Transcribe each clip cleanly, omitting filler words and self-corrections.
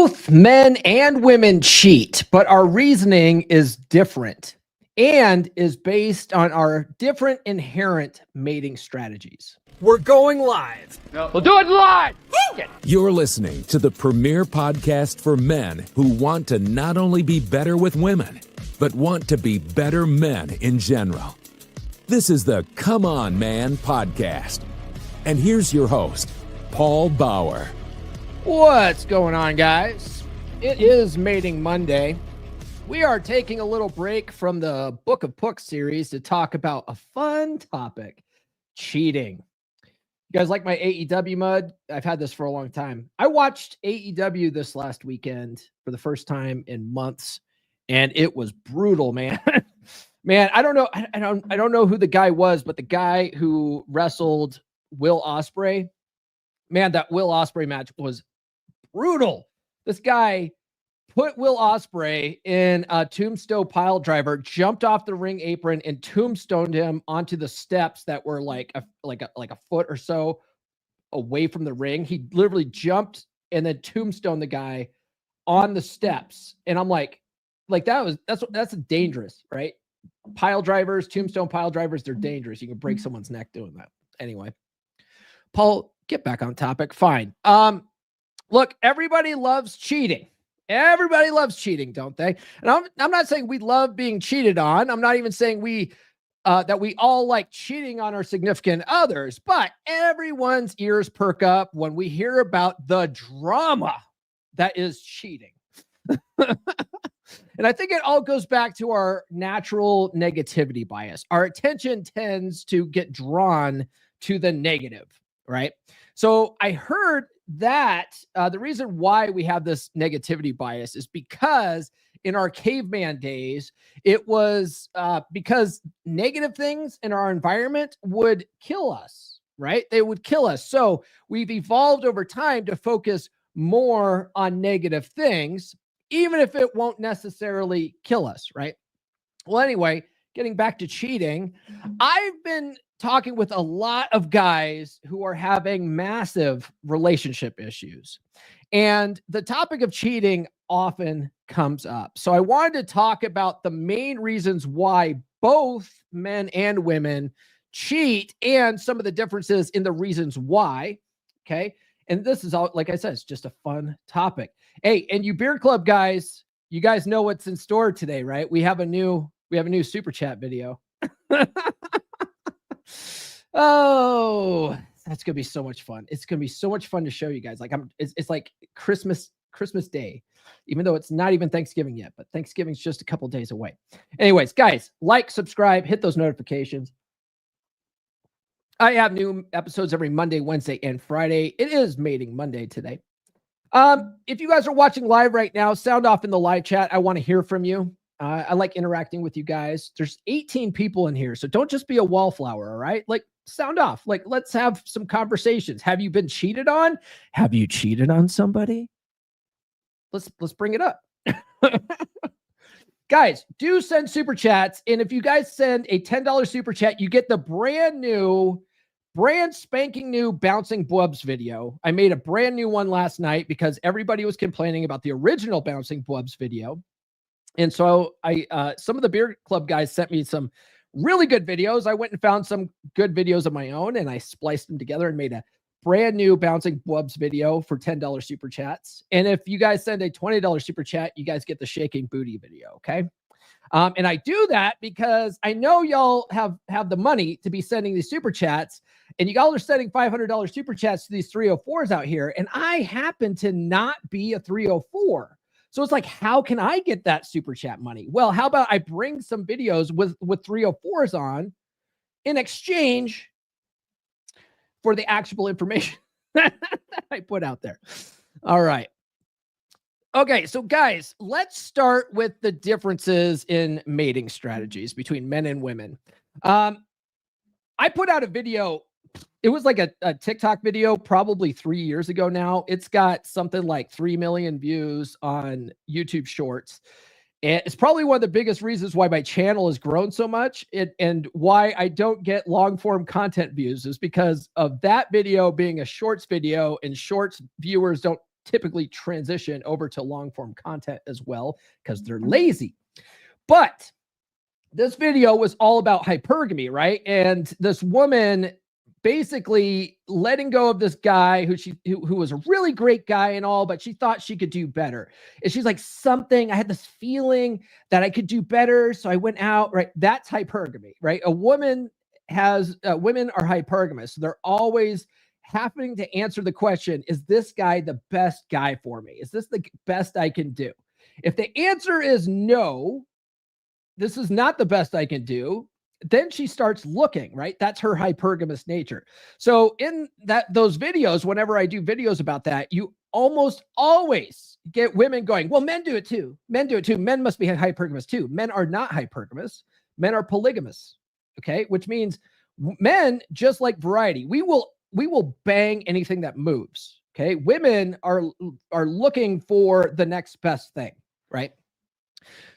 Both men and women cheat, but our reasoning is different and is based on our different inherent mating strategies. We're going live. We'll do it live. You're listening to the premier podcast for men who want to not only be better with women, but want to be better men in general. This is the Come On Man podcast. And here's your host, Paul Bauer. What's going on, guys? It is Mating Monday. We are taking a little break from the Book of Pooks series to talk about a fun topic, cheating. You guys like my AEW mud? I've had this for a long time. I watched AEW this last weekend for the first time in months, and it was brutal, man. Man, I don't know who the guy was, but the guy who wrestled Will Ospreay, man, that Will Ospreay match was brutal. This guy put Will Ospreay in a tombstone pile driver, jumped off the ring apron, and tombstoned him onto the steps that were like a foot or so away from the ring. He literally jumped and then tombstoned the guy on the steps. And I'm like that's dangerous, right? Pile drivers, tombstone pile drivers, they're dangerous. You can break someone's neck doing that. Anyway, Paul, get back on topic. Fine. Look, everybody loves cheating. Everybody loves cheating, don't they? And I'm not saying we love being cheated on. I'm not even saying that we all like cheating on our significant others, but everyone's ears perk up when we hear about the drama that is cheating. And I think it all goes back to our natural negativity bias. Our attention tends to get drawn to the negative, right? So I heard that the reason why we have this negativity bias is because in our caveman days, it was because negative things in our environment would kill us, right? They would kill us. So we've evolved over time to focus more on negative things, even if it won't necessarily kill us, right? Well, anyway, getting back to cheating, I've been talking with a lot of guys who are having massive relationship issues. And the topic of cheating often comes up. So I wanted to talk about the main reasons why both men and women cheat and some of the differences in the reasons why. Okay. And this is all, like I said, it's just a fun topic. Hey, and you Beer Club guys, you guys know what's in store today, right? We have a new super chat video. Oh, that's gonna be so much fun. It's gonna be so much fun to show you guys. Like it's like Christmas Day, even though it's not even Thanksgiving yet, but Thanksgiving's just a couple days away. Anyways, guys, like, subscribe, hit those notifications. I have new episodes every Monday, Wednesday, and Friday. It is Mating Monday today. If you guys are watching live right now, sound off in the live chat. I want to hear from you. I like interacting with you guys. There's 18 people in here, so don't just be a wallflower, all right? Like, sound off. Like, let's have some conversations. Have you been cheated on? Have you cheated on somebody? Let's bring it up. Guys, do send super chats, and if you guys send a $10 super chat, you get the brand spanking new Bouncing Bubs video. I made a brand new one last night because everybody was complaining about the original Bouncing Bubs video. And so some of the Beer Club guys sent me some really good videos. I went and found some good videos of my own, and I spliced them together and made a brand new Bouncing Bubs video for $10 super chats. And if you guys send a $20 super chat, you guys get the Shaking Booty video, okay? And I do that because I know y'all have the money to be sending these super chats, and y'all are sending $500 super chats to these 304s out here, and I happen to not be a 304. So it's like, how can I get that super chat money? Well, how about I bring some videos with 304s on in exchange for the actual information that I put out there. All right. Okay, so guys, let's start with the differences in mating strategies between men and women. I put out a video. It was like a TikTok video probably 3 years ago now. It's got something like 3 million views on YouTube Shorts. And it's probably one of the biggest reasons why my channel has grown so much and why I don't get long form content views is because of that video being a shorts video, and shorts viewers don't typically transition over to long form content as well because they're lazy. But this video was all about hypergamy, right? And this woman basically letting go of this guy who was a really great guy and all, but she thought she could do better. And she's like, I had this feeling that I could do better. So I went out, right? That's hypergamy, right? Women are hypergamous. So they're always having to answer the question, is this guy the best guy for me? Is this the best I can do? If the answer is no, this is not the best I can do, then she starts looking, right? That's her hypergamous nature. So in those videos, whenever I do videos about that, you almost always get women going, well, men do it too. Men do it too. Men must be hypergamous too. Men are not hypergamous. Men are polygamous. Okay. Which means men, just like variety, we will bang anything that moves. Okay. Women are looking for the next best thing, right?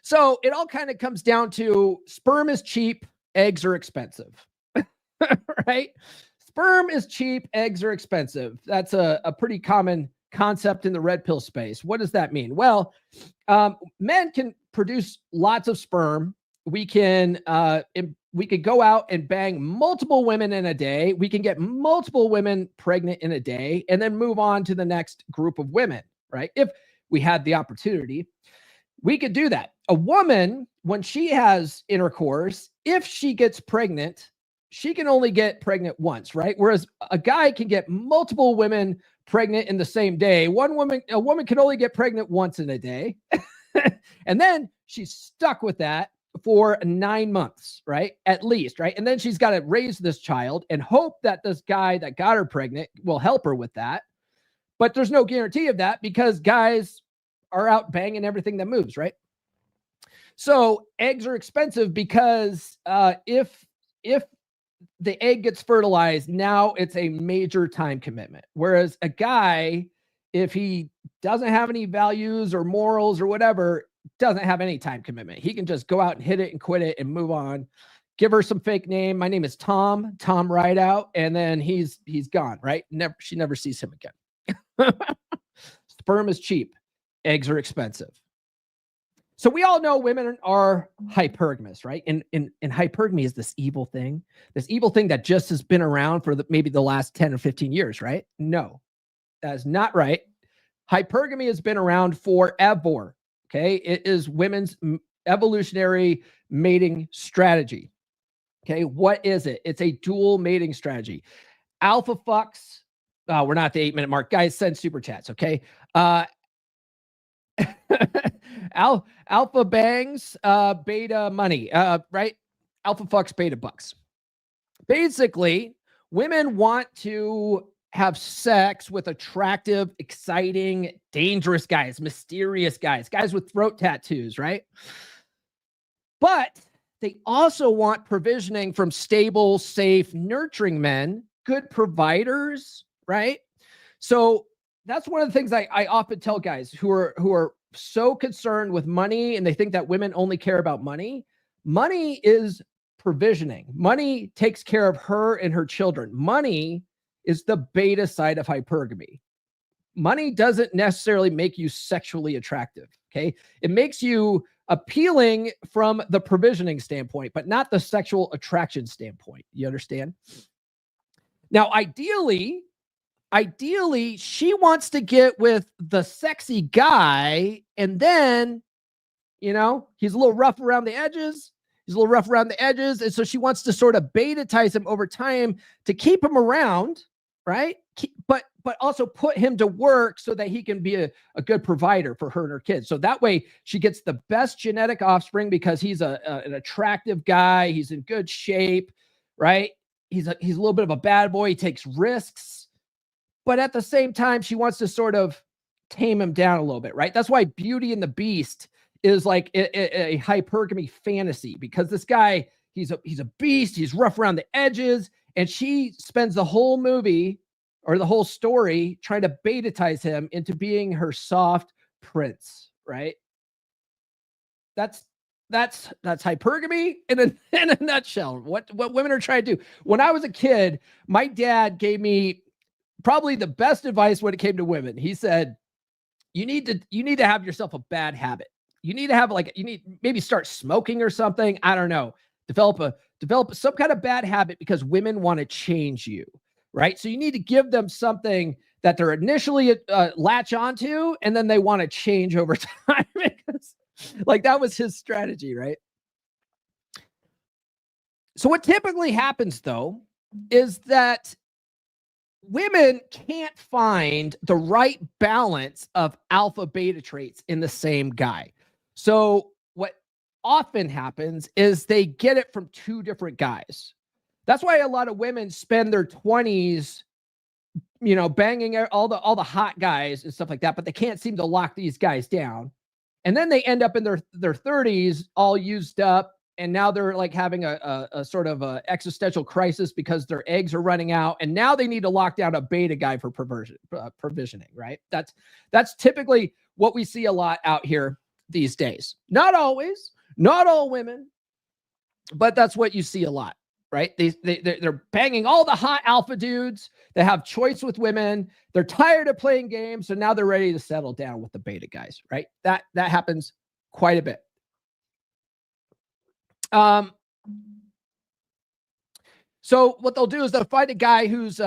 So it all kind of comes down to sperm is cheap, eggs are expensive, right? Sperm is cheap, eggs are expensive. That's a pretty common concept in the red pill space. What does that mean? Well, men can produce lots of sperm. We could go out and bang multiple women in a day. We can get multiple women pregnant in a day and then move on to the next group of women, right? If we had the opportunity, we could do that. A woman, when she has intercourse, if she gets pregnant, she can only get pregnant once, right? Whereas a guy can get multiple women pregnant in the same day. A woman can only get pregnant once in a day. And then she's stuck with that for 9 months, right? At least, right? And then she's got to raise this child and hope that this guy that got her pregnant will help her with that. But there's no guarantee of that because guys are out banging everything that moves, right? So eggs are expensive because if the egg gets fertilized, now it's a major time commitment. Whereas a guy, if he doesn't have any values or morals or whatever, doesn't have any time commitment. He can just go out and hit it and quit it and move on. Give her some fake name. My name is Tom Rideout, and then he's gone, right? She never sees him again. Sperm is cheap. Eggs are expensive. So we all know women are hypergamous, right? And hypergamy is this evil thing that just has been around for maybe the last 10 or 15 years, right? No, that is not right. Hypergamy has been around forever, okay? It is women's evolutionary mating strategy, okay? What is it? It's a dual mating strategy. Alpha fucks, we're not at the 8-minute mark. Guys, send super chats, okay? Alpha bangs, beta money, right? Alpha fucks, beta bucks. Basically, women want to have sex with attractive, exciting, dangerous guys, mysterious guys with throat tattoos, right? But they also want provisioning from stable, safe, nurturing men, good providers, right? So that's one of the things I often tell guys who are so concerned with money and they think that women only care about money. Money is provisioning. Money takes care of her and her children. Money is the beta side of hypergamy. Money doesn't necessarily make you sexually attractive, okay? It makes you appealing from the provisioning standpoint, but not the sexual attraction standpoint. You understand? Now, ideally, she wants to get with the sexy guy, and then, he's a little rough around the edges. And so she wants to sort of beta-tize him over time to keep him around, right? But also put him to work so that he can be a good provider for her and her kids. So that way she gets the best genetic offspring because he's an attractive guy. He's in good shape, right? He's a little bit of a bad boy. He takes risks. But at the same time, she wants to sort of tame him down a little bit, right? That's why Beauty and the Beast is like a hypergamy fantasy, because this guy, he's a beast. He's rough around the edges. And she spends the whole movie or the whole story trying to beta-tize him into being her soft prince, right? That's hypergamy in a nutshell. What women are trying to do. When I was a kid, my dad gave me probably the best advice when it came to women. He said, you need to have yourself a bad habit. You need to have maybe start smoking or something. I don't know. Develop some kind of bad habit because women want to change you, right? So you need to give them something that they're initially latch onto, and then they want to change over time. Because, like, that was his strategy, right? So what typically happens, though, is that women can't find the right balance of alpha beta traits in the same guy. So what often happens is they get it from two different guys. That's why a lot of women spend their 20s, banging all the hot guys and stuff like that, but they can't seem to lock these guys down. And then they end up in their 30s all used up, and now they're like having a sort of a existential crisis because their eggs are running out, and now they need to lock down a beta guy for provisioning, right? That's typically what we see a lot out here these days. Not always, not all women, but that's what you see a lot, right? They're banging all the hot alpha dudes. They have choice with women. They're tired of playing games, so now they're ready to settle down with the beta guys, right? That happens quite a bit. So what they'll do is they'll find a guy who's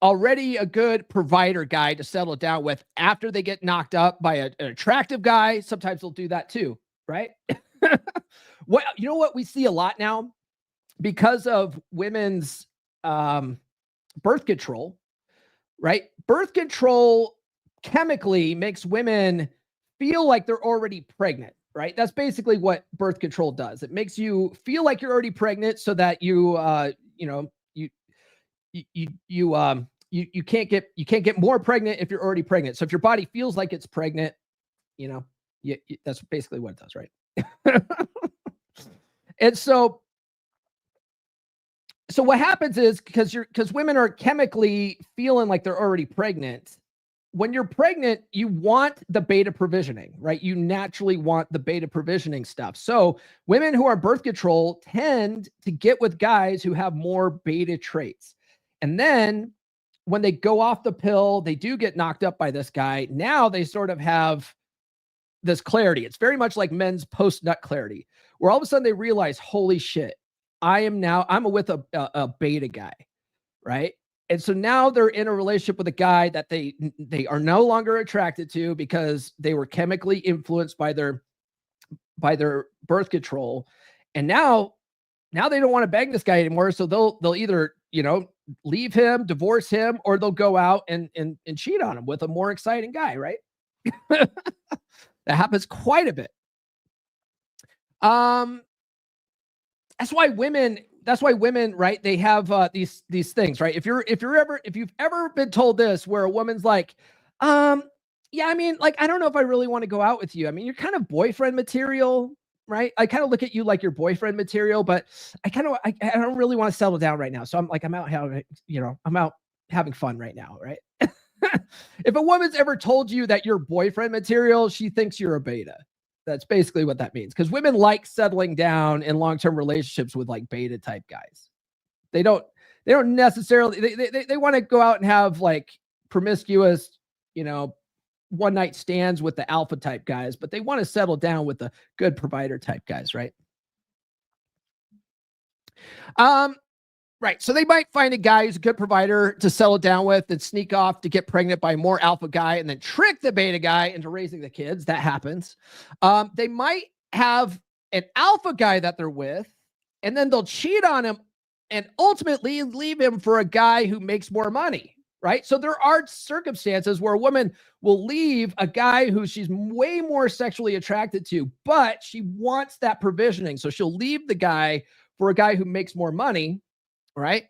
already a good provider guy to settle down with after they get knocked up by an attractive guy. Sometimes they'll do that too, right? What we see a lot now, because of women's birth control, right? Birth control chemically makes women feel like they're already pregnant, right? That's basically what birth control does. It makes you feel like you're already pregnant so that you can't get more pregnant if you're already pregnant. So if your body feels like it's pregnant, that's basically what it does, right? And so what happens is because women are chemically feeling like they're already pregnant. When you're pregnant, you want the beta provisioning, right? You naturally want the beta provisioning stuff. So women who are birth control tend to get with guys who have more beta traits. And then when they go off the pill, they do get knocked up by this guy. Now they sort of have this clarity. It's very much like men's post-nut clarity, where all of a sudden they realize, holy shit, I'm with a beta guy, right? And so now they're in a relationship with a guy that they are no longer attracted to because they were chemically influenced by their birth control. And now they don't want to bang this guy anymore. So they'll either, leave him, divorce him, or they'll go out and cheat on him with a more exciting guy, right? That happens quite a bit. That's why women, right? They have these things, right? If you've ever been told this, where a woman's like, yeah, I mean, like, I don't know if I really want to go out with you. I mean, you're kind of boyfriend material, right? I kind of look at you like you're boyfriend material, but I don't really want to settle down right now. So I'm out having fun right now, right? If a woman's ever told you that you're boyfriend material, she thinks you're a beta. That's basically what that means. Because women like settling down in long-term relationships with like beta type guys. They don't necessarily, they want to go out and have like promiscuous, one night stands with the alpha type guys, but they want to settle down with the good provider type guys, right? Right. So they might find a guy who's a good provider to settle down with and sneak off to get pregnant by a more alpha guy and then trick the beta guy into raising the kids. That happens. They might have an alpha guy that they're with, and then they'll cheat on him and ultimately leave him for a guy who makes more money. Right. So there are circumstances where a woman will leave a guy who she's way more sexually attracted to, but she wants that provisioning. So she'll leave the guy for a guy who makes more money. Right.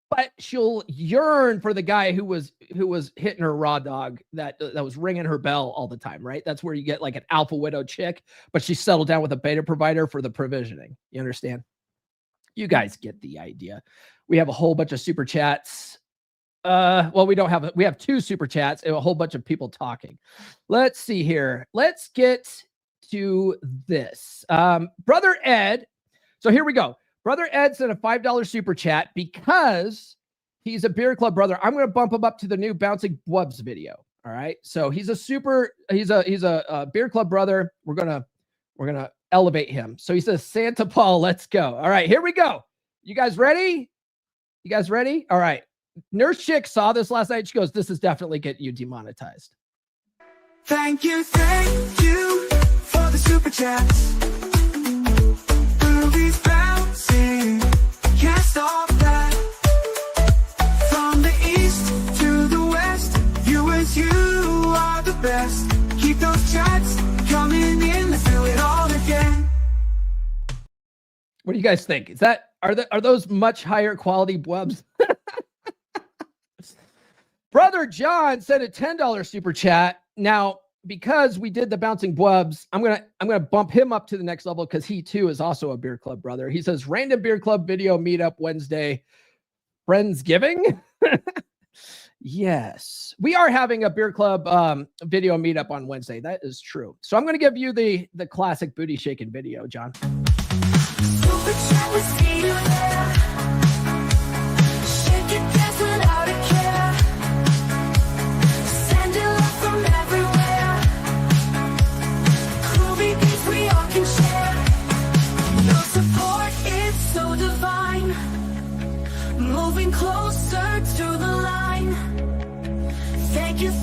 But she'll yearn for the guy who was hitting her raw dog, that was ringing her bell all the time. Right. That's where you get like an alpha widow chick, but she settled down with a beta provider for the provisioning. You understand? You guys get the idea. We have a whole bunch of super chats. Well, we have 2 super chats and a whole bunch of people talking. Let's see here. Let's get to this. Brother Ed. So here we go. Brother Ed sent a $5 super chat because he's a beer club brother. I'm going to bump him up to the new Bouncing Bubs video. All right. So he's a beer club brother. We're gonna elevate him. So he says, Santa Paul, let's go. All right, here we go. You guys ready? All right. Nurse Chick saw this last night. She goes, this is definitely getting you demonetized. Thank you for the super chats. Movies bouncing, can't stop that. From the east to the west, you are the best. Keep those chats coming in, let's do it all again. What do you guys think? Are those much higher quality webs? Brother John sent a $10 super chat. Now, because we did the bouncing bwubs, I'm gonna bump him up to the next level because he too is also a beer club brother. He says, random beer club video meetup Wednesday. Friendsgiving? Yes. We are having a beer club video meetup on Wednesday. That is true. So I'm gonna give you the classic booty shaking video, John. Super chat with see you there. Shake it, dance without a care. Send it love from everywhere. Groovy beats we all can share. Your support is so divine. Moving closer to the line.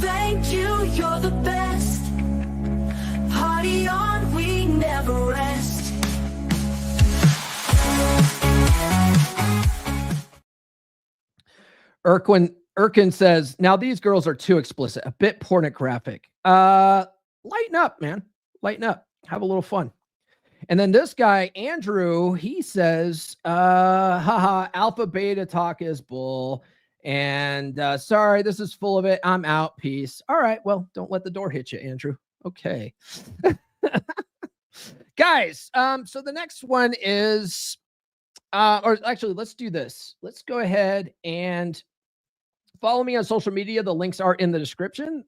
Thank you, you're the best. Party on, we never rest. Erkin says, now these girls are too explicit, a bit pornographic. Lighten up, man. Lighten up. Have a little fun. And then this guy, Andrew, he says, haha, alpha beta talk is bull. And sorry, this is full of it. I'm out. Peace. All right. Well, don't let the door hit you, Andrew. Okay. Guys, so the next one is, or actually, let's do this. Let's go ahead and follow me on social media. The links are in the description.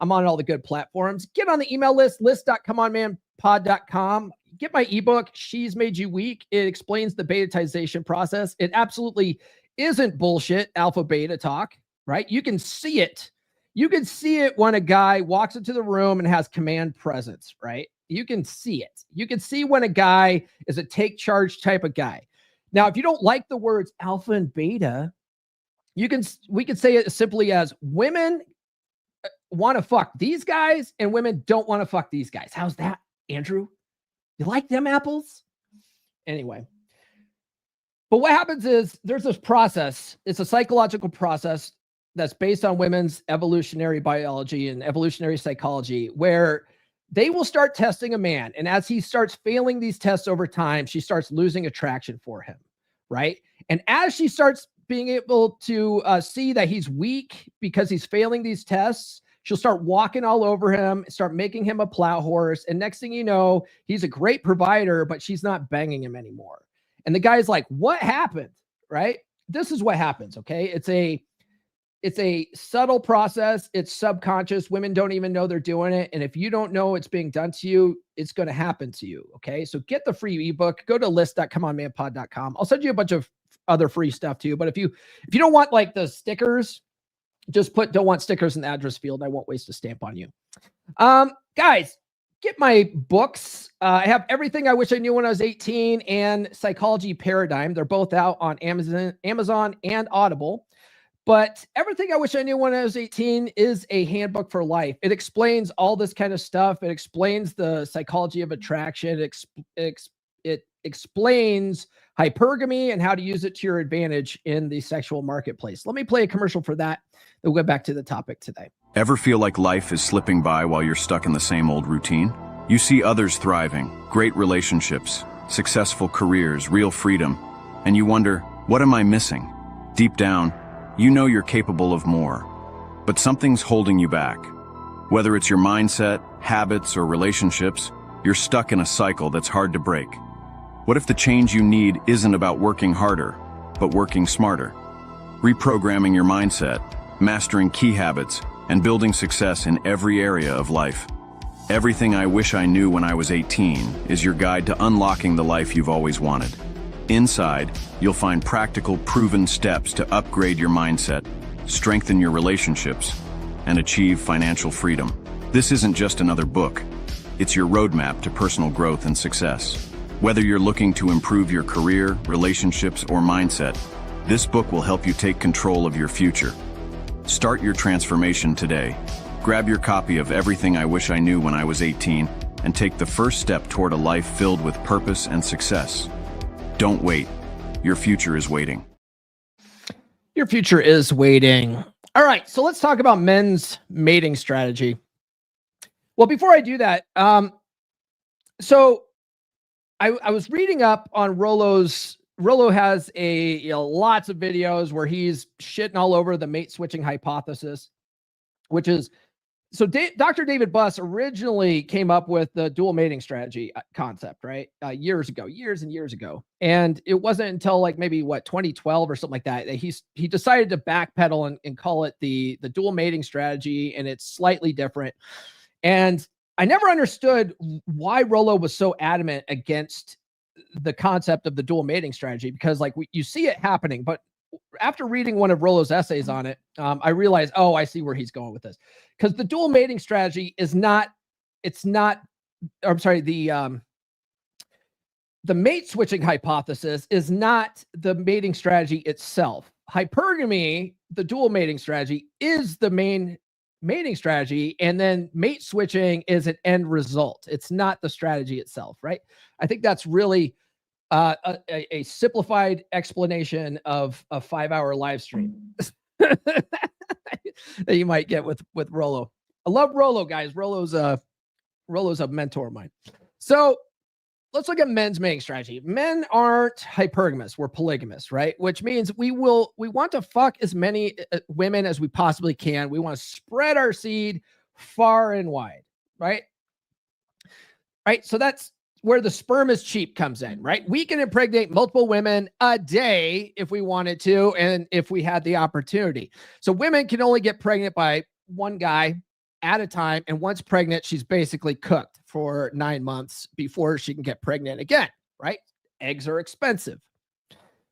I'm on all the good platforms. Get on the email list.comeonmanpod.com. Get my ebook, She's Made You Weak. It explains the betatization process. It absolutely isn't bullshit alpha beta talk, right? You can see it. You can see it when a guy walks into the room and has command presence, right? You can see it. You can see when a guy is a take charge type of guy. Now, if you don't like the words alpha and beta, we could say it simply as women want to fuck these guys and women don't want to fuck these guys. How's that, Andrew? You like them apples? Anyway. But what happens is there's this process. It's a psychological process that's based on women's evolutionary biology and evolutionary psychology, where they will start testing a man. And as he starts failing these tests over time, she starts losing attraction for him, right? And as she starts being able to see that he's weak because he's failing these tests, she'll start walking all over him, start making him a plow horse. And next thing you know, he's a great provider, but she's not banging him anymore. And the guy's like, what happened? Right? This is what happens. Okay. It's a subtle process. It's subconscious. Women don't even know they're doing it. And if you don't know it's being done to you, it's going to happen to you. Okay. So get the free ebook, go to list.comeonmanpod.com. I'll send you a bunch of other free stuff too. But if you don't want like the stickers, just put don't want stickers in the address field. I won't waste a stamp on you. Guys, get my books. I have Everything I Wish I Knew When I Was 18 and Psychology Paradigm. They're both out on Amazon and Audible. But Everything I Wish I Knew When I Was 18 is a handbook for life. It explains all this kind of stuff. It explains the psychology of attraction. It explains hypergamy and how to use it to your advantage in the sexual marketplace. Let me play a commercial for that. We'll get back to the topic today. Ever feel like life is slipping by while you're stuck in the same old routine? You see others thriving, great relationships, successful careers, real freedom, and you wonder, what am I missing? Deep down, you know you're capable of more, but something's holding you back. Whether it's your mindset, habits, or relationships, you're stuck in a cycle that's hard to break. What if the change you need isn't about working harder, but working smarter? Reprogramming your mindset, mastering key habits, and building success in every area of life. Everything I Wish I Knew When I Was 18 is your guide to unlocking the life you've always wanted. Inside, you'll find practical, proven steps to upgrade your mindset, strengthen your relationships, and achieve financial freedom. This isn't just another book. It's your roadmap to personal growth and success. Whether you're looking to improve your career, relationships, or mindset, this book will help you take control of your future. Start your transformation today. Grab your copy of Everything I Wish I Knew When I Was 18 and take the first step toward a life filled with purpose and success. Don't wait. Your future is waiting. Your future is waiting. All right, so let's talk about men's mating strategy. Well, before I do that, so I was reading up on Rollo has lots of videos where he's shitting all over the mate switching hypothesis, which is, so Dr. David Buss originally came up with the dual mating strategy concept, right? Years and years ago. And it wasn't until like maybe 2012 or something like that, that he decided to backpedal and call it the dual mating strategy. And it's slightly different. And I never understood why Rollo was so adamant against the concept of the dual mating strategy, because like you see it happening, but after reading one of Rollo's essays on it, I realized, oh, I see where he's going with this. Because the dual mating strategy is not, the mate switching hypothesis is not the mating strategy itself. Hypergamy, the dual mating strategy, is the main mating strategy, and then mate switching is an end result. It's not the strategy itself, right? I think that's really a simplified explanation of a 5-hour live stream that you might get with Rollo. I love Rollo, guys. Rollo's a mentor of mine. So let's look at men's mating strategy. Men aren't hypergamous. We're polygamous, right? Which means we want to fuck as many women as we possibly can. We want to spread our seed far and wide, right? Right. So that's where the sperm is cheap comes in, right? We can impregnate multiple women a day if we wanted to, and if we had the opportunity. So women can only get pregnant by one guy at a time. And once pregnant, she's basically cooked for 9 months before she can get pregnant again, right? Eggs are expensive.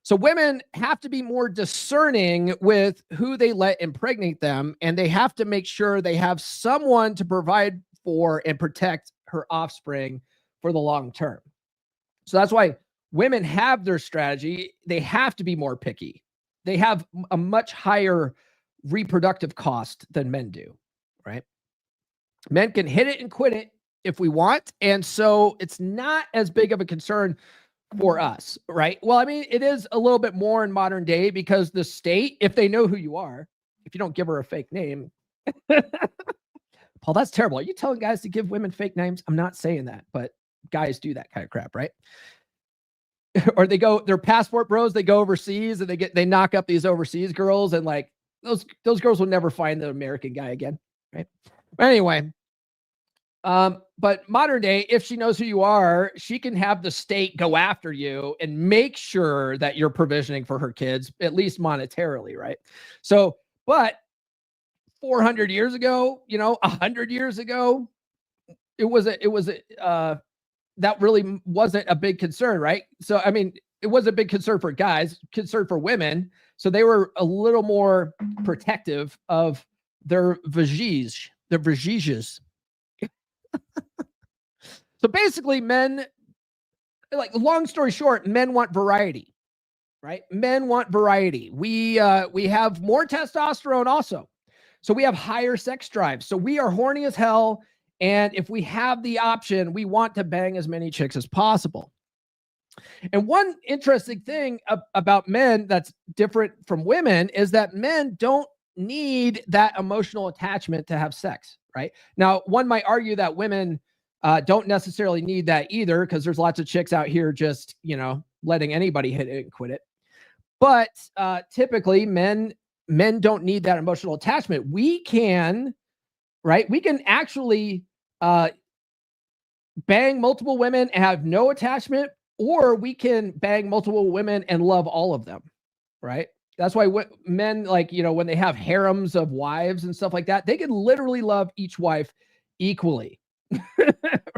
So women have to be more discerning with who they let impregnate them. And they have to make sure they have someone to provide for and protect her offspring for the long term. So that's why women have their strategy. They have to be more picky. They have a much higher reproductive cost than men do, right? Men can hit it and quit it if we want. And so it's not as big of a concern for us, right? Well, I mean, it is a little bit more in modern day because the state, if they know who you are, if you don't give her a fake name, Paul, that's terrible. Are you telling guys to give women fake names? I'm not saying that, but guys do that kind of crap, right? Or they're passport bros, they go overseas and they knock up these overseas girls, and like those girls will never find the American guy again, right? But anyway, but modern day, if she knows who you are, she can have the state go after you and make sure that you're provisioning for her kids, at least monetarily, right? So, but 400 years ago, 100 years ago, that really wasn't a big concern, right? So, I mean, it was a big concern for guys, concern for women. So they were a little more protective of their vagiges. So basically men, like, long story short, men want variety, right? Men want variety. We have more testosterone also. So we have higher sex drive. So we are horny as hell. And if we have the option, we want to bang as many chicks as possible. And one interesting thing about men that's different from women is that men don't need that emotional attachment to have sex, right? Now, one might argue that women don't necessarily need that either, because there's lots of chicks out here just, letting anybody hit it and quit it. But typically men don't need that emotional attachment. We can, right? We can actually bang multiple women and have no attachment, or we can bang multiple women and love all of them, right? That's why men, like, when they have harems of wives and stuff like that, they can literally love each wife equally,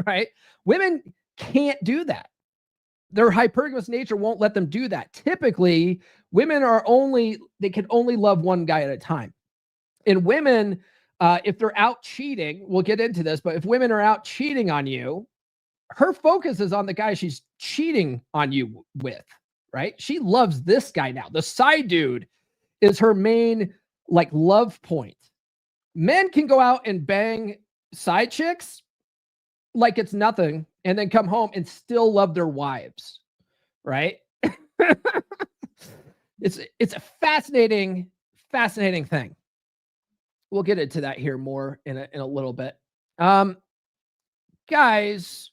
right? Women can't do that. Their hypergamous nature won't let them do that. Typically, women they can only love one guy at a time. And women, if they're out cheating, we'll get into this, but if women are out cheating on you, her focus is on the guy she's cheating on you with, right? She loves this guy now. The side dude is her main like love point. Men can go out and bang side chicks like it's nothing and then come home and still love their wives, right? It's a fascinating thing. We'll get into that here more in a little bit. Guys,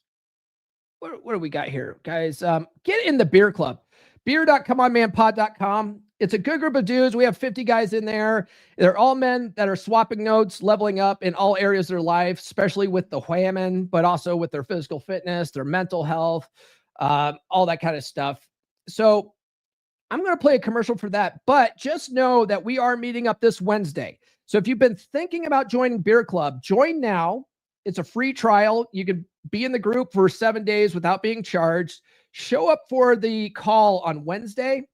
what do we got here? Guys, get in the beer club. beer.comeonmanpod.com. It's a good group of dudes. We have 50 guys in there. They're all men that are swapping notes, leveling up in all areas of their life, especially with the whammon, but also with their physical fitness, their mental health, all that kind of stuff. So I'm going to play a commercial for that, but just know that we are meeting up this Wednesday. So if you've been thinking about joining Beer Club, join now. It's a free trial. You can be in the group for 7 days without being charged. Show up for the call on Wednesday.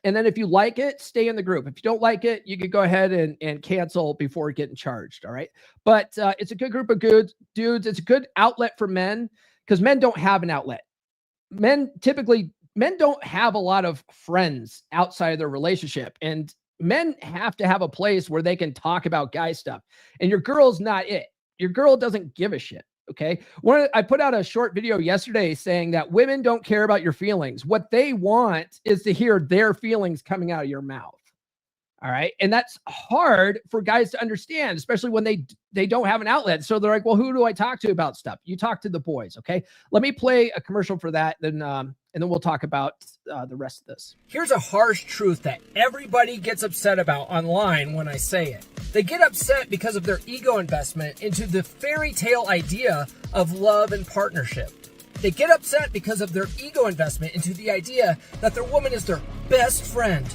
And then if you like it, stay in the group. If you don't like it, you can go ahead and cancel before getting charged. All right. But it's a good group of good dudes. It's a good outlet for men because men don't have an outlet. Men don't have a lot of friends outside of their relationship. And men have to have a place where they can talk about guy stuff. And your girl's not it. Your girl doesn't give a shit. Okay. I put out a short video yesterday saying that women don't care about your feelings. What they want is to hear their feelings coming out of your mouth. All right. And that's hard for guys to understand, especially when they don't have an outlet. So they're like, well, who do I talk to about stuff? You talk to the boys. Okay. Let me play a commercial for that. And then we'll talk about the rest of this. Here's a harsh truth that everybody gets upset about online when I say it. They get upset because of their ego investment into the fairy tale idea of love and partnership. They get upset because of their ego investment into the idea that their woman is their best friend,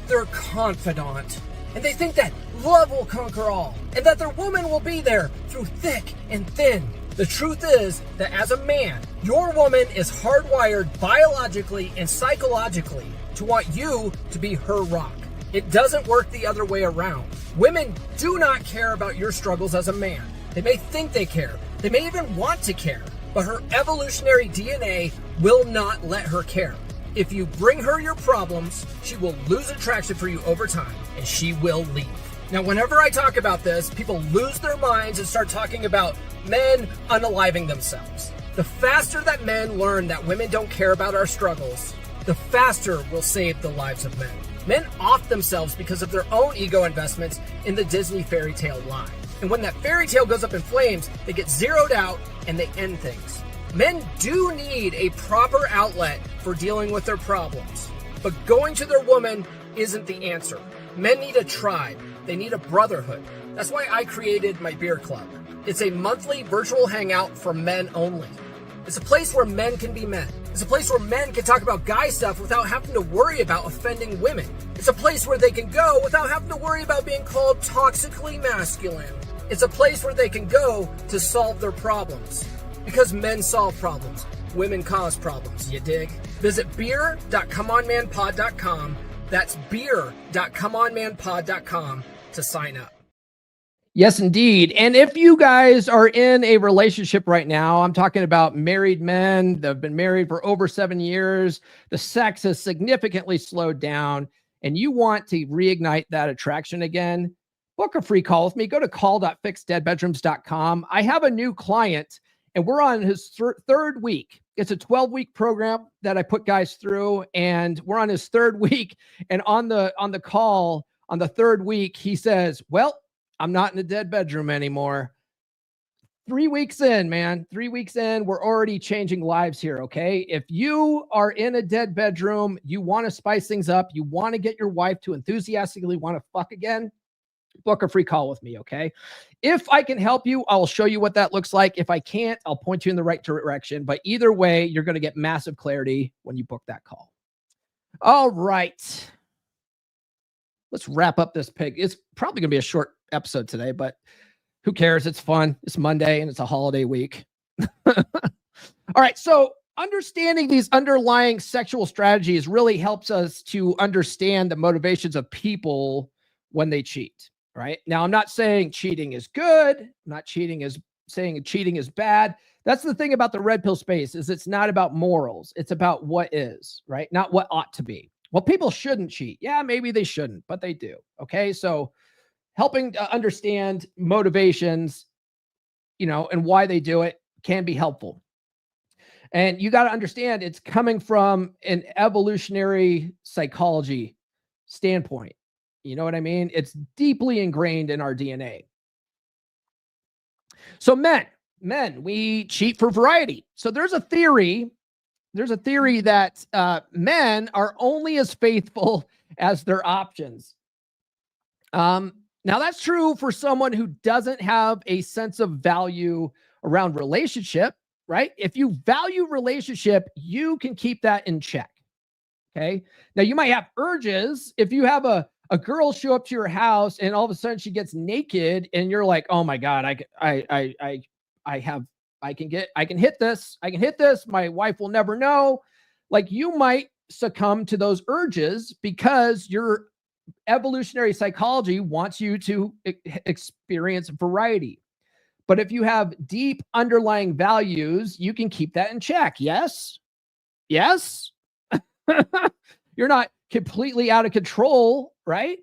their confidant, and they think that love will conquer all and that their woman will be there through thick and thin. The truth is that as a man, your woman is hardwired biologically and psychologically to want you to be her rock. It doesn't work the other way around. Women do not care about your struggles as a man. They may think they care. They may even want to care, but her evolutionary DNA will not let her care. If you bring her your problems, she will lose attraction for you over time, and she will leave. Now, whenever I talk about this, people lose their minds and start talking about men unaliving themselves. The faster that men learn that women don't care about our struggles, the faster we'll save the lives of men. Men off themselves because of their own ego investments in the Disney fairy tale lie. And when that fairy tale goes up in flames, they get zeroed out and they end things. Men do need a proper outlet for dealing with their problems, but going to their woman isn't the answer. Men need a tribe. They need a brotherhood. That's why I created my beer club. It's a monthly virtual hangout for men only. It's a place where men can be men. It's a place where men can talk about guy stuff without having to worry about offending women. It's a place where they can go without having to worry about being called toxically masculine. It's a place where they can go to solve their problems. Because men solve problems, women cause problems, you dig? Visit beer.comeonmanpod.com. That's beer.comeonmanpod.com to sign up. Yes, indeed. And if you guys are in a relationship right now, I'm talking about married men that have been married for over 7 years, the sex has significantly slowed down, and you want to reignite that attraction again, book a free call with me. Go to call.fixdeadbedrooms.com. I have a new client, and we're on his third week. It's a 12-week program that I put guys through, and we're on his third week. And on the call on the third week, he says, well, I'm not in a dead bedroom anymore. 3 weeks in, man, 3 weeks in, we're already changing lives here, okay? If you are in a dead bedroom, you want to spice things up, you want to get your wife to enthusiastically want to fuck again, book a free call with me, okay? If I can help you, I'll show you what that looks like. If I can't, I'll point you in the right direction. But either way, you're going to get massive clarity when you book that call. All right. Let's wrap up this pig. It's probably going to be a short episode today, but who cares? It's fun. It's Monday and it's a holiday week. All right. So understanding these underlying sexual strategies really helps us to understand the motivations of people when they cheat. right? Now, I'm not saying cheating is good. I'm not saying cheating is bad. That's the thing about the red pill space is it's not about morals. It's about what is, right? Not what ought to be. Well, people shouldn't cheat. Yeah, maybe they shouldn't, but they do. Okay. So helping to understand motivations, and why they do it can be helpful. And you got to understand it's coming from an evolutionary psychology standpoint. You know what I mean? It's deeply ingrained in our DNA. So men, we cheat for variety. So there's a theory that men are only as faithful as their options. Now that's true for someone who doesn't have a sense of value around relationship, right? If you value relationship, you can keep that in check. Okay. Now you might have urges. If you have a girl show up to your house and all of a sudden she gets naked and you're like, oh my God, I can hit this. My wife will never know. Like you might succumb to those urges because your evolutionary psychology wants you to experience variety. But if you have deep underlying values, you can keep that in check. Yes. You're not completely out of control, right?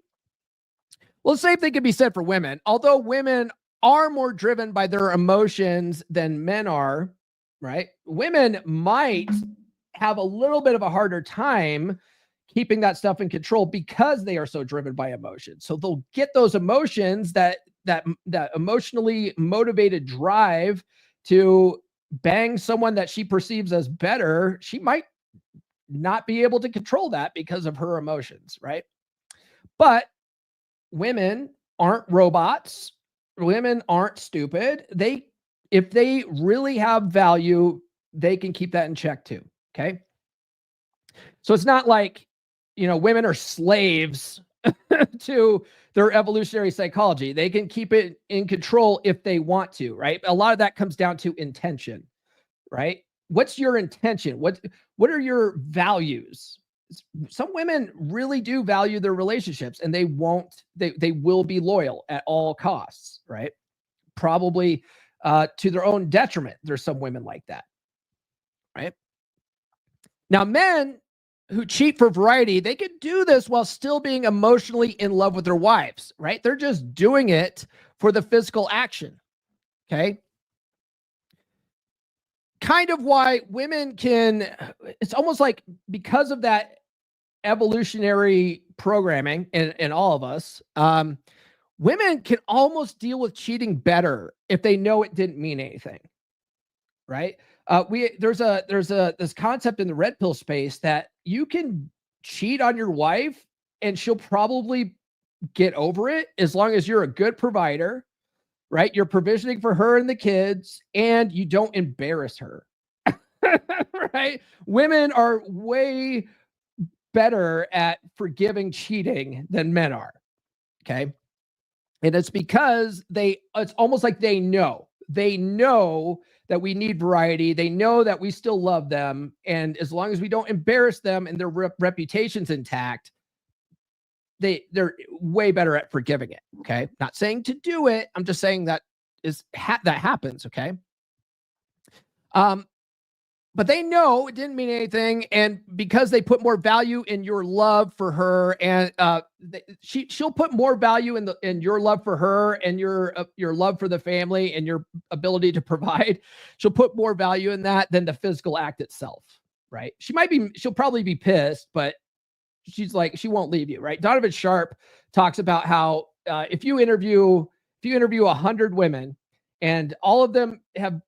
Well, the same thing can be said for women. Although women are more driven by their emotions than men are, right? Women might have a little bit of a harder time keeping that stuff in control because they are so driven by emotions. So they'll get those emotions, that emotionally motivated drive to bang someone that she perceives as better. She might not be able to control that because of her emotions, right? But women aren't robots. Women aren't stupid. If they really have value, they can keep that in check too. Okay. So it's not like, women are slaves to their evolutionary psychology. They can keep it in control if they want to, right? A lot of that comes down to intention, right? What's your intention? What are your values? Some women really do value their relationships and they will be loyal at all costs, right? Probably to their own detriment. There's some women like that, right? Now, men who cheat for variety, they can do this while still being emotionally in love with their wives, right? They're just doing it for the physical action, okay? Kind of why women it's almost like because of that evolutionary programming in all of us, women can almost deal with cheating better if they know it didn't mean anything, right? There's this concept in the red pill space that you can cheat on your wife and she'll probably get over it as long as you're a good provider, right? You're provisioning for her and the kids and you don't embarrass her, right? Women are way better at forgiving cheating than men are. Okay. And it's because it's almost like they know that we need variety. They know that we still love them. And as long as we don't embarrass them and their reputation's intact, they're way better at forgiving it. Okay. Not saying to do it. I'm just saying that that happens. Okay. But they know it didn't mean anything. And because they put more value in your love for her and she'll put more value in your love for her and your love for the family and your ability to provide. She'll put more value in that than the physical act itself. Right. She'll probably be pissed, but she's like, she won't leave you. Right. Donovan Sharp talks about how if you interview 100 women and all of them have,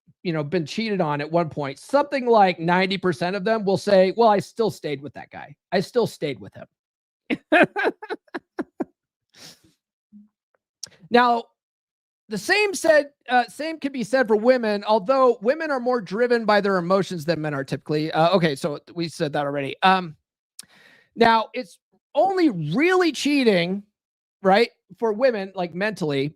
been cheated on at one point, something like 90% of them will say, well, I still stayed with that guy. I still stayed with him. Now, the same can be said for women, although women are more driven by their emotions than men are typically. Okay. So we said that already. Now it's only really cheating, right? For women, like mentally,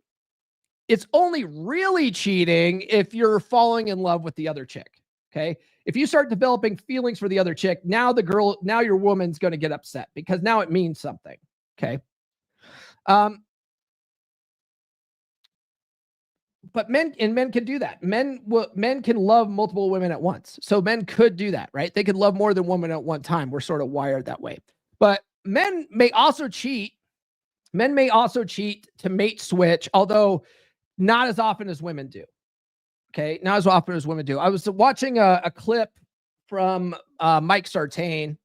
it's only really cheating if you're falling in love with the other chick. Okay. If you start developing feelings for the other chick, now your woman's going to get upset because now it means something. Okay. but men can do that. Men can love multiple women at once. So men could do that, right? They could love more than one woman at one time. We're sort of wired that way. But men may also cheat. Men may also cheat to mate switch, although not as often as women do. Okay, not as often as women do. I was watching a clip from Mike Sartain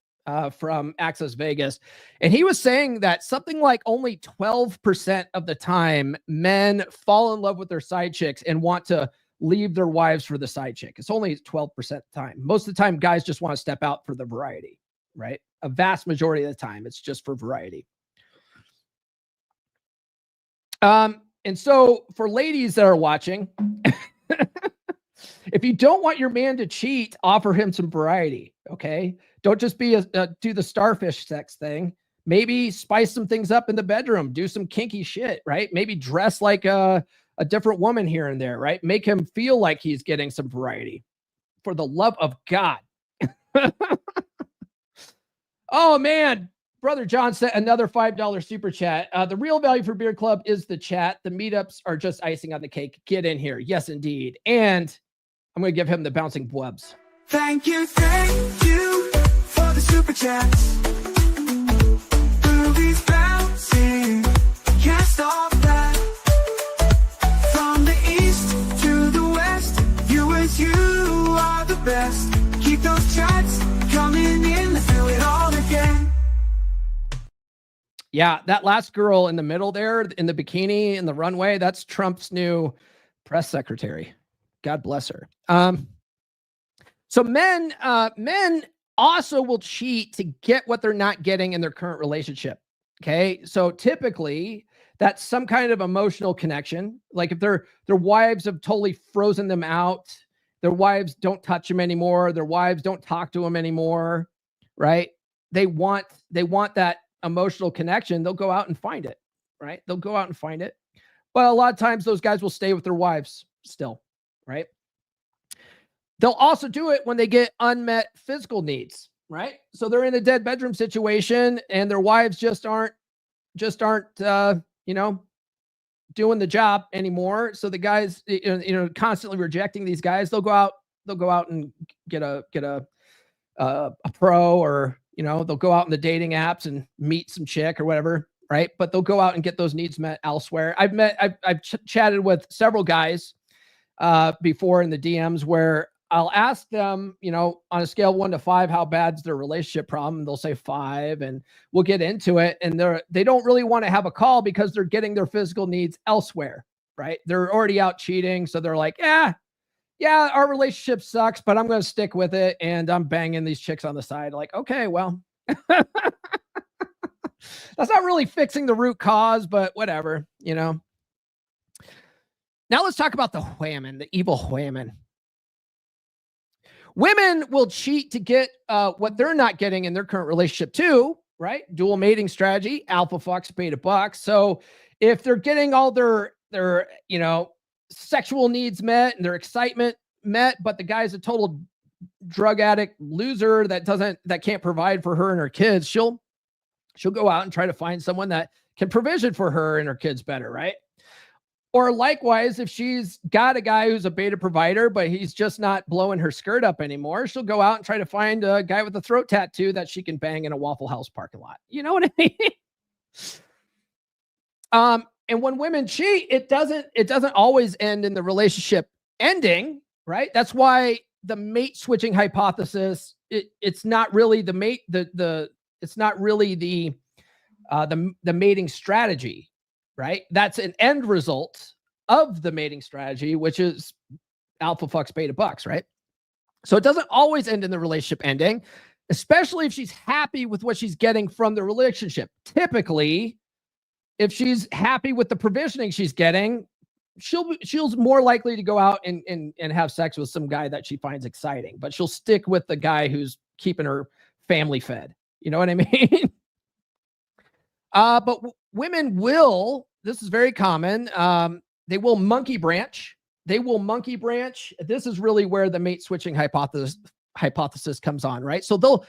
from Access Vegas, and he was saying that something like only 12% of the time men fall in love with their side chicks and want to leave their wives for the side chick. It's only 12% of the time. Most of the time, guys just want to step out for the variety, right? A vast majority of the time, it's just for variety. And so for ladies that are watching, if you don't want your man to cheat, offer him some variety. Okay. Don't just be do the starfish sex thing. Maybe spice some things up in the bedroom, do some kinky shit, right? Maybe dress like a different woman here and there, right? Make him feel like he's getting some variety, for the love of God. Oh man. Brother John sent another $5 super chat. The real value for Beard Club is the chat. The meetups are just icing on the cake. Get in here. Yes, indeed. And I'm going to give him the bouncing blubs. Thank you for the super chats. Boobies bouncing, can't stop that. From the east to the west, you are the best. Keep those chats coming in, let's do it all again. Yeah, that last girl in the middle there in the bikini in the runway, that's Trump's new press secretary. God bless her. So men also will cheat to get what they're not getting in their current relationship. Okay. So typically that's some kind of emotional connection. Like if their wives have totally frozen them out, their wives don't touch them anymore, their wives don't talk to them anymore, right? They want that emotional connection. They'll go out and find it, right? They'll go out and find it. But a lot of times those guys will stay with their wives still, right? They'll also do it when they get unmet physical needs, right? So they're in a dead bedroom situation and their wives just aren't doing the job anymore. So the guys, constantly rejecting these guys, they'll go out and get a pro, or, they'll go out in the dating apps and meet some chick or whatever, right? But they'll go out and get those needs met elsewhere. I've chatted with several guys before in the DMs where I'll ask them, on a scale of 1 to 5, how bad's their relationship problem? And they'll say 5, and we'll get into it. And they don't really want to have a call because they're getting their physical needs elsewhere, right? They're already out cheating. So they're like, yeah, our relationship sucks, but I'm going to stick with it. And I'm banging these chicks on the side. Like, okay, well, that's not really fixing the root cause, but whatever, Now let's talk about the whammon, the evil whammon. Women will cheat to get what they're not getting in their current relationship too, right? Dual mating strategy, alpha fucks, beta bucks. So if they're getting all their sexual needs met and their excitement met, but the guy's a total drug addict loser that can't provide for her and her kids, she'll go out and try to find someone that can provision for her and her kids better, right? Or likewise, if she's got a guy who's a beta provider, but he's just not blowing her skirt up anymore, she'll go out and try to find a guy with a throat tattoo that she can bang in a Waffle House parking lot. You know what I mean? And when women cheat, it doesn't always end in the relationship ending, right? That's why the mate switching hypothesis, it's not really the mate, it's not really the mating strategy. Right? That's an end result of the mating strategy, which is alpha fucks, beta bucks, right? So it doesn't always end in the relationship ending, especially if she's happy with what she's getting from the relationship. Typically, if she's happy with the provisioning she's getting, she's more likely to go out and have sex with some guy that she finds exciting, but she'll stick with the guy who's keeping her family fed. You know what I mean? But women will, this is very common. They will monkey branch. This is really where the mate switching hypothesis comes on, right? So they'll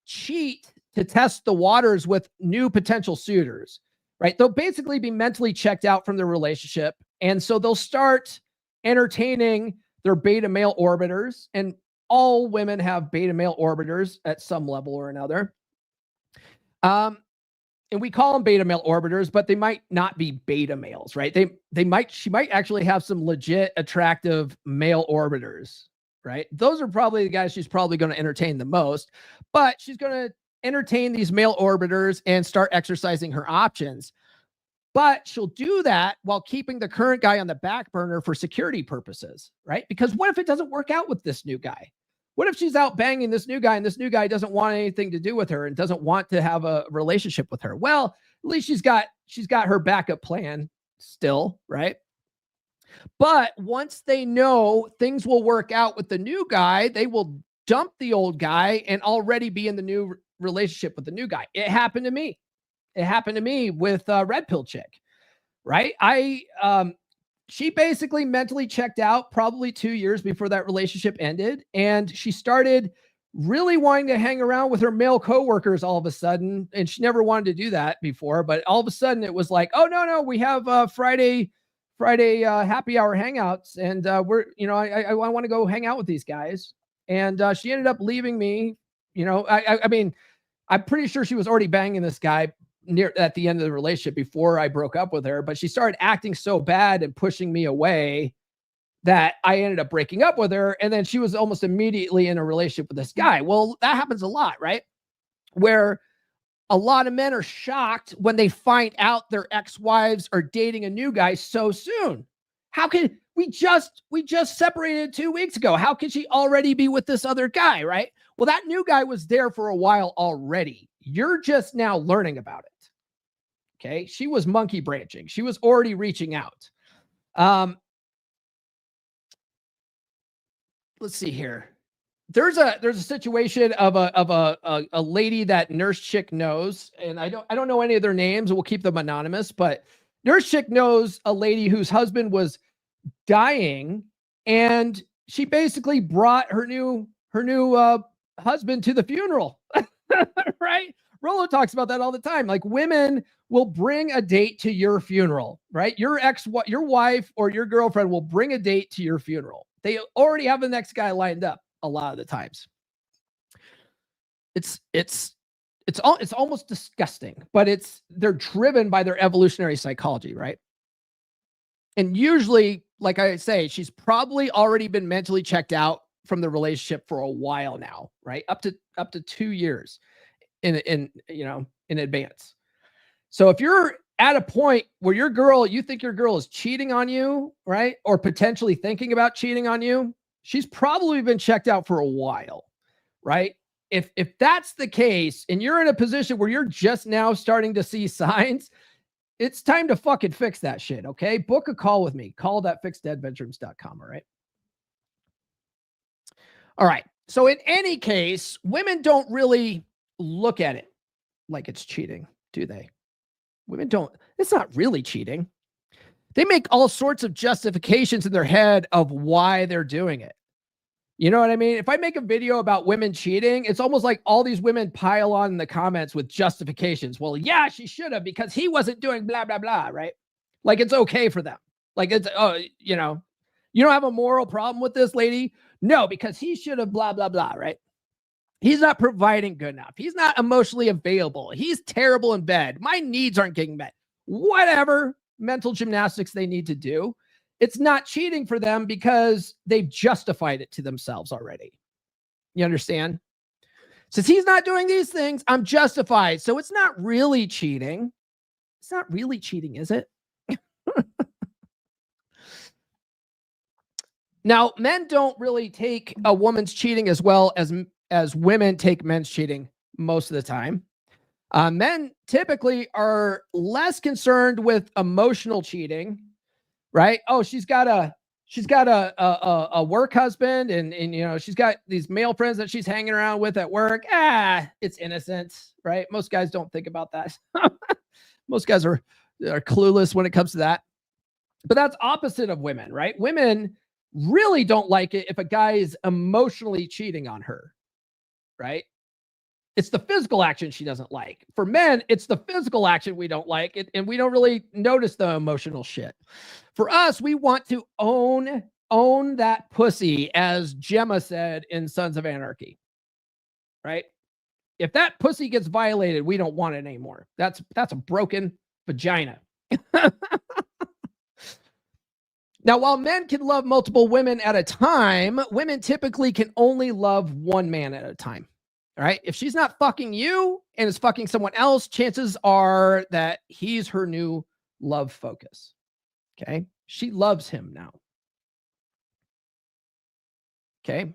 cheat to test the waters with new potential suitors, right? They'll basically be mentally checked out from the relationship. And so they'll start entertaining their beta male orbiters, and all women have beta male orbiters at some level or another. And we call them beta male orbiters, but they might not be beta males, right? She might actually have some legit attractive male orbiters, right? Those are probably the guys she's probably going to entertain the most, but she's going to entertain these male orbiters and start exercising her options. But she'll do that while keeping the current guy on the back burner for security purposes, right? Because what if it doesn't work out with this new guy? What if she's out banging this new guy and this new guy doesn't want anything to do with her and doesn't want to have a relationship with her? Well, at least she's got her backup plan still, right? But once they know things will work out with the new guy, they will dump the old guy and already be in the new relationship with the new guy. It happened to me. It happened to me with Red Pill Chick, right? She basically mentally checked out probably 2 years before that relationship ended. And she started really wanting to hang around with her male coworkers all of a sudden. And she never wanted to do that before, but all of a sudden it was like, oh, no, we have Friday happy hour hangouts. And I want to go hang out with these guys. And she ended up leaving me. I mean, I'm pretty sure she was already banging this guy near at the end of the relationship before I broke up with her, but she started acting so bad and pushing me away that I ended up breaking up with her. And then she was almost immediately in a relationship with this guy. Well, that happens a lot, right? Where a lot of men are shocked when they find out their ex-wives are dating a new guy so soon. How can we just separated 2 weeks ago? How can she already be with this other guy, right? Well, that new guy was there for a while already. You're just now learning about it. Okay. She was monkey branching. She was already reaching out. Let's see here. There's a situation of a lady that Nurse Chick knows, and I don't know any of their names. We'll keep them anonymous, but Nurse Chick knows a lady whose husband was dying, and she basically brought her new husband to the funeral. Right? Rolo talks about that all the time. Like, women will bring a date to your funeral, right? Your wife or your girlfriend will bring a date to your funeral. They already have the next guy lined up a lot of the times. It's almost disgusting, but they're driven by their evolutionary psychology, right? And usually, like I say, she's probably already been mentally checked out from the relationship for a while now, right? Up to 2 years in advance. So if you're at a point where you think your girl is cheating on you, right? Or potentially thinking about cheating on you, she's probably been checked out for a while, right? If that's the case and you're in a position where you're just now starting to see signs, it's time to fucking fix that shit, okay? Book a call with me. Call.fixdeadbedrooms.com, all right? All right. So in any case, women don't really look at it like it's cheating, do they? Women don't. It's not really cheating. They make all sorts of justifications in their head of why they're doing it. You know what I mean? If I make a video about women cheating, it's almost like all these women pile on in the comments with justifications. Well, yeah, she should have because he wasn't doing blah, blah, blah, right? Like it's okay for them. Like it's, you don't have a moral problem with this lady? No, because he should have blah, blah, blah, right? He's not providing good enough. He's not emotionally available. He's terrible in bed. My needs aren't getting met. Whatever mental gymnastics they need to do. It's not cheating for them because they've justified it to themselves already. You understand? Since he's not doing these things, I'm justified. So it's not really cheating. It's not really cheating, is it? Now, men don't really take a woman's cheating as well as women take men's cheating most of the time. Men typically are less concerned with emotional cheating, right? Oh, she's got a work husband and she's got these male friends that she's hanging around with at work. It's innocent, right? Most guys don't think about that. Most guys are clueless when it comes to that. But that's opposite of women, right? Women really don't like it if a guy is emotionally cheating on her, right? It's the physical action she doesn't like. For men, it's the physical action we don't like, and we don't really notice the emotional shit. For us, we want to own own that pussy, as Gemma said in Sons of Anarchy, right? If that pussy gets violated, we don't want it anymore. That's a broken vagina. Now, while men can love multiple women at a time, women typically can only love one man at a time. All right. If she's not fucking you and is fucking someone else, chances are that he's her new love focus. Okay. She loves him now. Okay.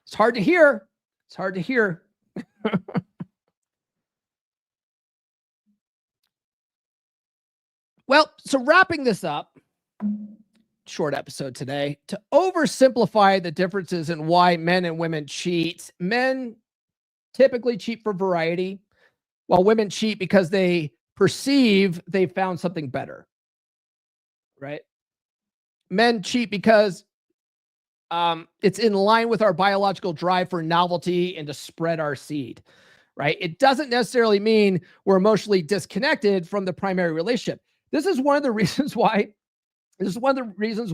It's hard to hear. It's hard to hear. Well, so wrapping this up, short episode today, to oversimplify the differences in why men and women cheat. Men typically cheat for variety, while women cheat because they perceive they found something better, right? Men cheat because it's in line with our biological drive for novelty and to spread our seed, right? It doesn't necessarily mean we're emotionally disconnected from the primary relationship. This is one of the reasons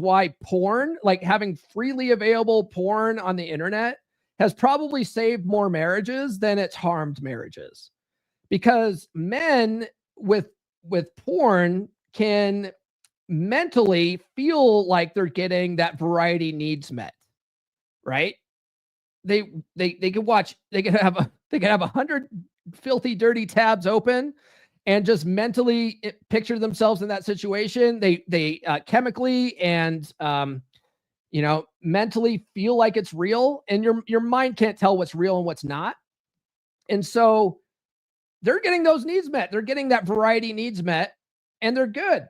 why porn, like having freely available porn on the internet, has probably saved more marriages than it's harmed marriages. Because men with porn can mentally feel like they're getting that variety needs met, right? They can watch, they can have 100 filthy, dirty tabs open and just mentally picture themselves in that situation. They chemically and mentally feel like it's real, and your mind can't tell what's real and what's not. And so they're getting those needs met. They're getting that variety needs met, and they're good.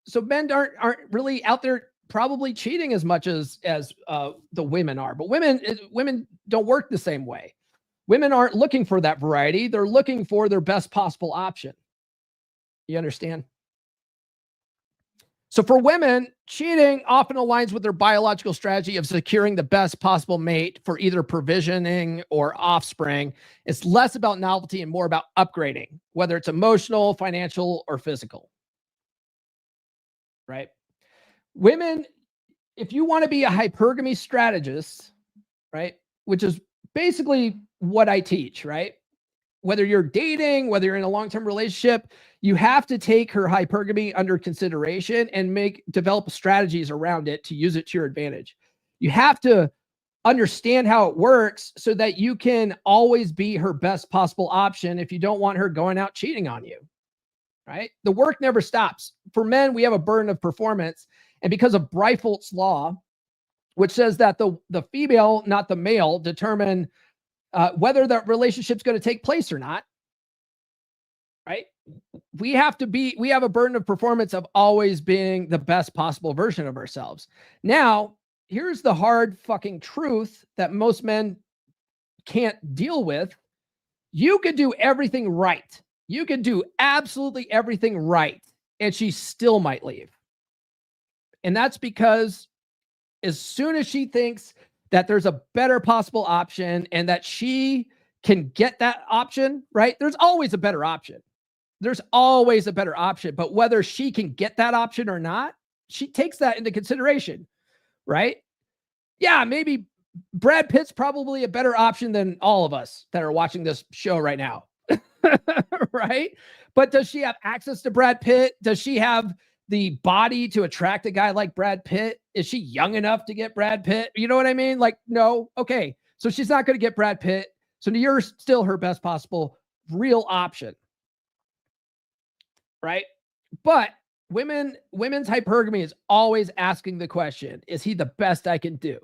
So men aren't really out there probably cheating as much as the women are. But women don't work the same way. Women aren't looking for that variety. They're looking for their best possible option. You understand? So for women, cheating often aligns with their biological strategy of securing the best possible mate for either provisioning or offspring. It's less about novelty and more about upgrading, whether it's emotional, financial, or physical. Right? Women, if you want to be a hypergamy strategist, right, which is basically what I teach, right? Whether you're dating, whether you're in a long-term relationship, you have to take her hypergamy under consideration and develop strategies around it to use it to your advantage. You have to understand how it works so that you can always be her best possible option if you don't want her going out cheating on you, right? The work never stops. For men, we have a burden of performance. And because of Breifeldt's law, which says that the female, not the male, determine whether that relationship's going to take place or not, right? We have a burden of performance of always being the best possible version of ourselves. Now, here's the hard fucking truth that most men can't deal with. You could do everything right. You could do absolutely everything right, and she still might leave. And that's because as soon as she thinks that there's a better possible option and that she can get that option, right? There's always a better option. There's always a better option. But whether she can get that option or not, she takes that into consideration, right? Yeah, maybe Brad Pitt's probably a better option than all of us that are watching this show right now, right? But does she have access to Brad Pitt? Does she have the body to attract a guy like Brad Pitt? Is she young enough to get Brad Pitt? You know what I mean? Like, no. Okay. So she's not going to get Brad Pitt. So you're still her best possible real option. Right? But women's hypergamy is always asking the question, is he the best I can do?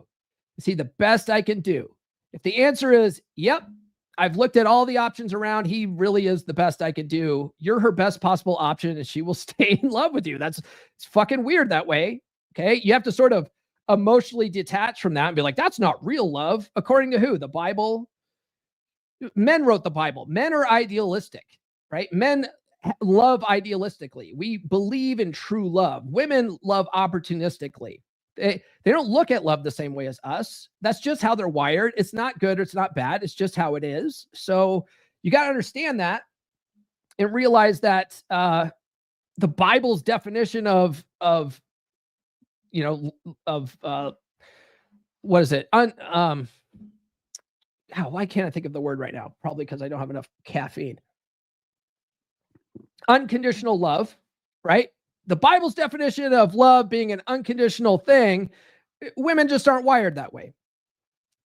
Is he the best I can do? If the answer is, yep, I've looked at all the options around, he really is the best I can do, you're her best possible option, and she will stay in love with you. It's fucking weird that way. Okay. You have to sort of emotionally detach from that and be like, that's not real love. According to who? The Bible? Men wrote the Bible. Men are idealistic, right? Men love idealistically. We believe in true love. Women love opportunistically. They don't look at love the same way as us. That's just how they're wired. It's not good or it's not bad. It's just how it is. So you got to understand that and realize that the Bible's definition of what is it? Why can't I think of the word right now? Probably because I don't have enough caffeine. Unconditional love, right? The Bible's definition of love being an unconditional thing, women just aren't wired that way.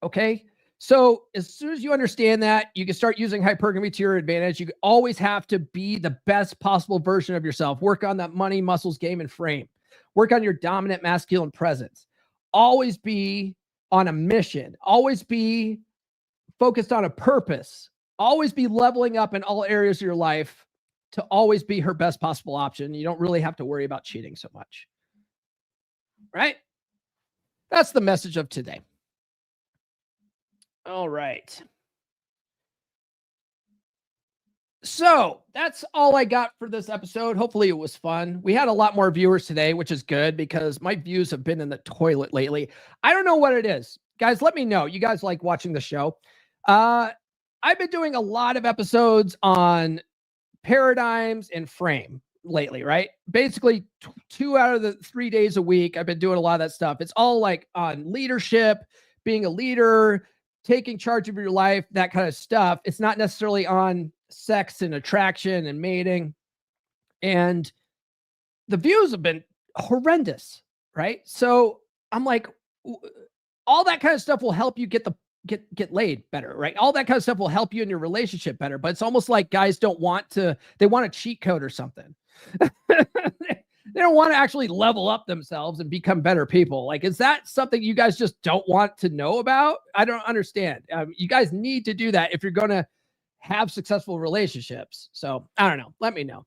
Okay. So as soon as you understand that, you can start using hypergamy to your advantage. You always have to be the best possible version of yourself. Work on that money, muscles, game, and frame. Work on your dominant masculine presence. Always be on a mission. Always be focused on a purpose. Always be leveling up in all areas of your life to always be her best possible option. You don't really have to worry about cheating so much. Right? That's the message of today. All right. So that's all I got for this episode. Hopefully it was fun. We had a lot more viewers today, which is good because my views have been in the toilet lately. I don't know what it is. Guys, let me know. You guys like watching the show. I've been doing a lot of episodes on paradigms and frame lately, right? Basically 2 out of the 3 days a week, I've been doing a lot of that stuff. It's all like on leadership, being a leader, taking charge of your life, that kind of stuff. It's not necessarily on sex and attraction and mating. And the views have been horrendous, right? So I'm like, all that kind of stuff will help you get laid better, right? All that kind of stuff will help you in your relationship better. But it's almost like guys they want a cheat code or something. They don't want to actually level up themselves and become better people. Like, is that something you guys just don't want to know about? I don't understand. You guys need to do that if you're going to have successful relationships. So I don't know. Let me know.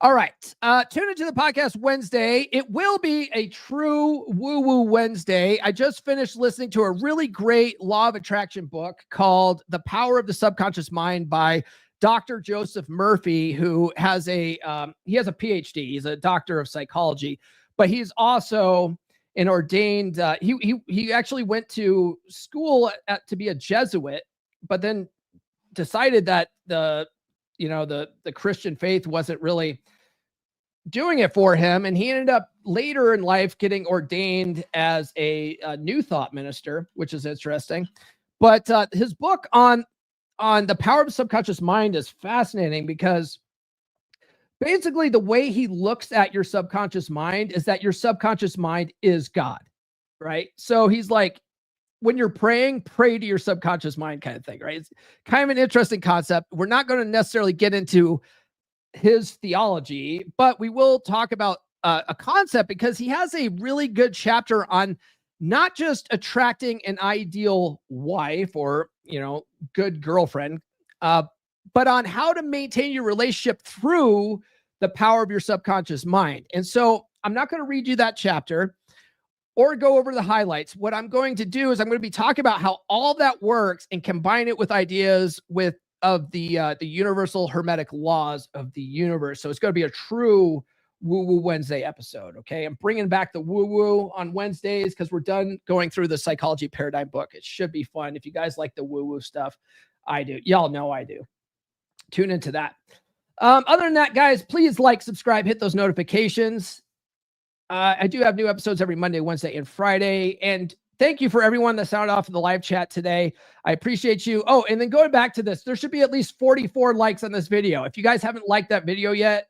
All right. Tune into the podcast Wednesday. It will be a true woo-woo Wednesday. I just finished listening to a really great law of attraction book called The Power of the Subconscious Mind by Dr. Joseph Murphy, who has he has a PhD. He's a doctor of psychology, but he's also an ordained, he actually went to school to be a Jesuit, but then decided that the Christian faith wasn't really doing it for him. And he ended up later in life getting ordained as a New Thought minister, which is interesting. But his book on the power of the subconscious mind is fascinating because basically the way he looks at your subconscious mind is that your subconscious mind is God, right? So he's like, when you're praying, pray to your subconscious mind kind of thing, right? It's kind of an interesting concept. We're not going to necessarily get into his theology, but we will talk about a concept because he has a really good chapter on not just attracting an ideal wife or, good girlfriend, but on how to maintain your relationship through the power of your subconscious mind. And so I'm not going to read you that chapter or go over the highlights. What I'm going to do is I'm going to be talking about how all that works and combine it with ideas of the universal hermetic laws of the universe. So it's going to be a true woo-woo Wednesday episode. Okay. I'm bringing back the woo-woo on Wednesdays because we're done going through the psychology paradigm book. It should be fun. If you guys like the woo-woo stuff, I do. Y'all know I do. Tune into that. Other than that, guys, please like, subscribe, hit those notifications. I do have new episodes every Monday, Wednesday, and Friday. And thank you for everyone that sounded off in the live chat today. I appreciate you. Oh, and then going back to this, there should be at least 44 likes on this video. If you guys haven't liked that video yet,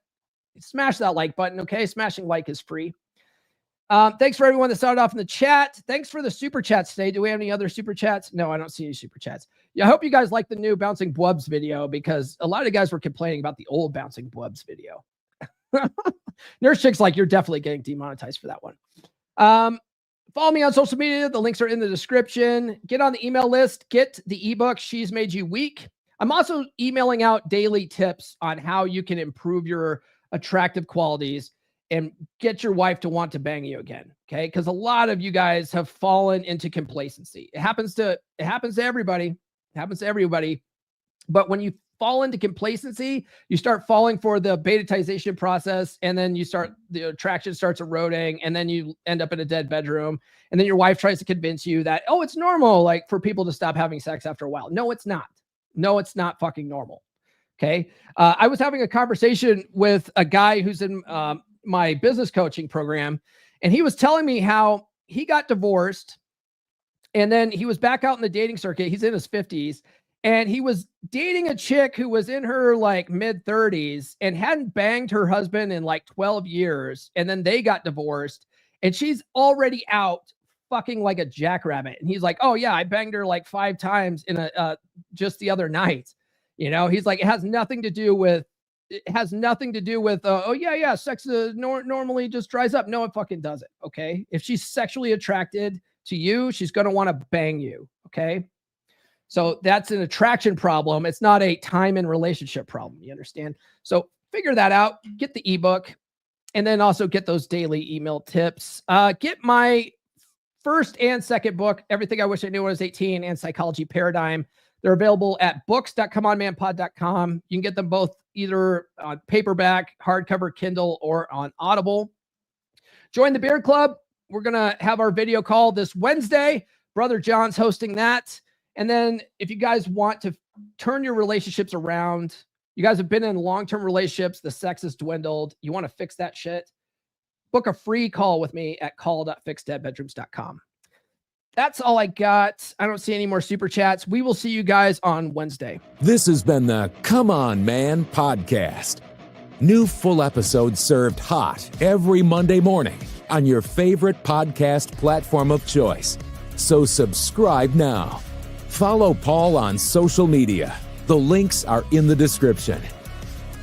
smash that like button, okay? Smashing like is free. Thanks for everyone that sounded off in the chat. Thanks for the super chats today. Do we have any other super chats? No, I don't see any super chats. Yeah, I hope you guys like the new Bouncing Bwubs video because a lot of guys were complaining about the old Bouncing Bwubs video. Nurse Chick's like, you're definitely getting demonetized for that one. Follow me on social media. The links are in the description. Get on the email list. Get the ebook, She's Made You Weak. I'm also emailing out daily tips on how you can improve your attractive qualities and get your wife to want to bang you again. Okay. Because a lot of you guys have fallen into complacency. It happens to everybody. It happens to everybody. But when you fall into complacency, you start falling for the betatization process, and then the attraction starts eroding, and then you end up in a dead bedroom, and then your wife tries to convince you that, oh, it's normal, like for people to stop having sex after a while. No, it's not. No, it's not fucking normal. Okay. I was having a conversation with a guy who's in my business coaching program, And he was telling me how he got divorced and then he was back out in the dating circuit. He's in his 50s and he was dating a chick who was in her like mid 30s and hadn't banged her husband in like 12 years. And then they got divorced and she's already out fucking like a jackrabbit. And he's like, oh yeah, I banged her like 5 times in just the other night. You know, he's like, it has nothing to do with, oh yeah, sex normally just dries up. No, it fucking doesn't. Okay. If she's sexually attracted to you, she's going to want to bang you. Okay. So that's an attraction problem. It's not a time and relationship problem. You understand? So figure that out, get the ebook, and then also get those daily email tips. Get my first and second book, Everything I Wish I Knew When I Was 18 and Psychology Paradigm. They're available at books.comeonmanpod.com. You can get them both either on paperback, hardcover, Kindle, or on Audible. Join the Beard Club. We're going to have our video call this Wednesday. Brother John's hosting that. And then if you guys want to turn your relationships around, you guys have been in long-term relationships, the sex has dwindled, you want to fix that shit, book a free call with me at call.fixdeadbedrooms.com. That's all I got. I don't see any more super chats. We will see you guys on Wednesday. This has been the Come On Man podcast. New full episodes served hot every Monday morning on your favorite podcast platform of choice. So subscribe now. Follow Paul on social media. The links are in the description.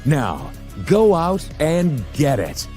Now, go out and get it.